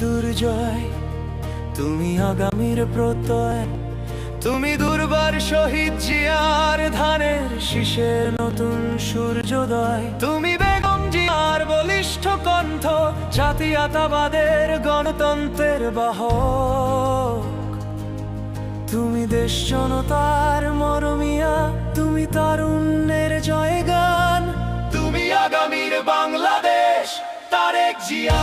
দুর্জয়, তুমি আগামীর প্রত্যয়, তুমি দুর্বার শহীদ জিয়ার ধানের শীষের নতুন সূর্যোদয়, তুমি বেগম জিয়ার বলিষ্ঠ কণ্ঠ, জাতীয়তাবাদের গণতন্ত্রের বাহক। তুমি দেশ জনতার মরমিয়া, তুমি তারুণ্যের জয়গান, তুমি আগামীর বাংলাদেশ, তারেক জিয়া।